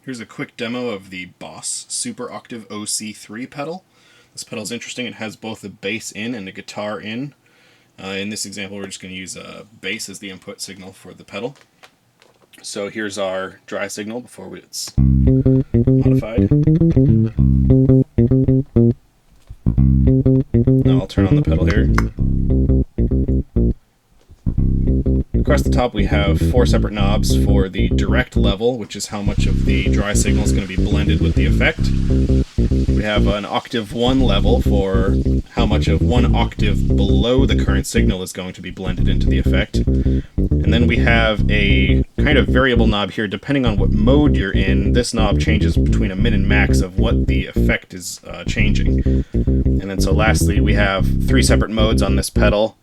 Here's a quick demo of the Boss Super Octave OC3 pedal. This pedal is interesting. It has both a bass in and a guitar in. In this example, we're just going to use a bass as the input signal for the pedal. So here's our dry signal before it's modified. Now I'll turn on the pedal here. Across the top we have 4 separate knobs for the direct level, which is how much of the dry signal is going to be blended with the effect. We have an octave 1 level for how much of 1 octave below the current signal is going to be blended into the effect. And then we have a kind of variable knob here. Depending on what mode you're in, this knob changes between a min and max of what the effect is changing. And then so lastly we have 3 separate modes on this pedal.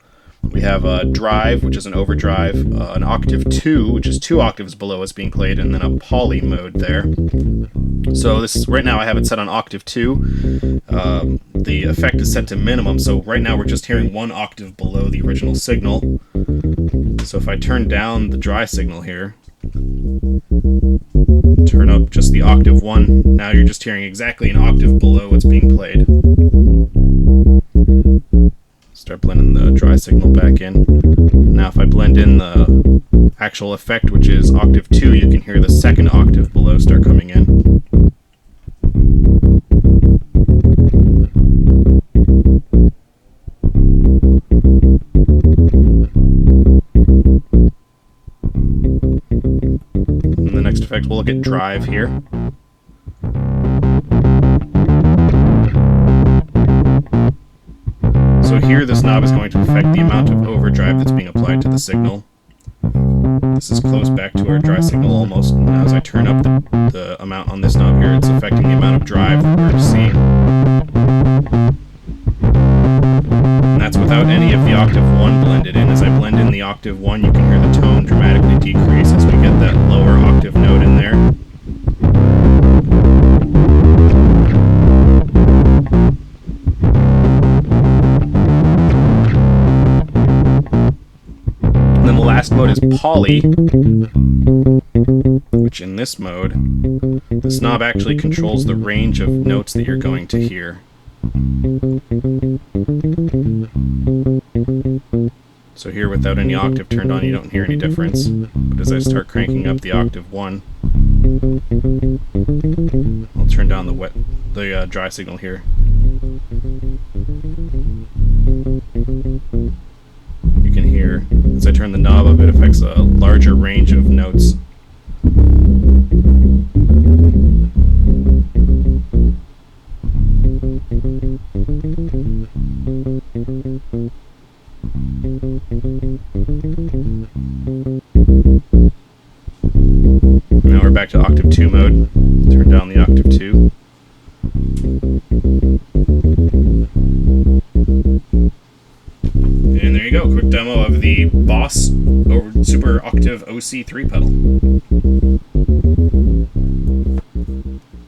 We have a drive, which is an overdrive, an octave 2, which is 2 octaves below what's being played, and then a poly mode there. So this is, right now I have it set on octave 2. The effect is set to minimum, so right now we're just hearing 1 octave below the original signal. So if I turn down the dry signal here, turn up just the octave 1, now you're just hearing exactly an octave below what's being played. Start blending the dry signal back in. Now if I blend in the actual effect, which is octave 2, you can hear the 2nd octave below start coming in. In the next effect we'll look at drive here. So here this knob is going to affect the amount of overdrive that's being applied to the signal. This is close back to our dry signal almost. Now as I turn up the amount on this knob here, it's affecting the amount of drive that we're seeing. And that's without any of the octave 1 blended in. As I blend in the octave 1, you can hear the tone dramatically decrease as we get that lower octave note in there. Last mode is poly, which in this mode, this knob actually controls the range of notes that you're going to hear. So here, without any octave turned on, you don't hear any difference. But as I start cranking up the octave 1, I'll turn down the dry signal here. You can hear, as I turn the knob up, it affects a larger range of notes. Now we're back to octave 2 mode. Turn down the octave 2. And there you go, quick demo of the Boss Super Octave OC3 pedal.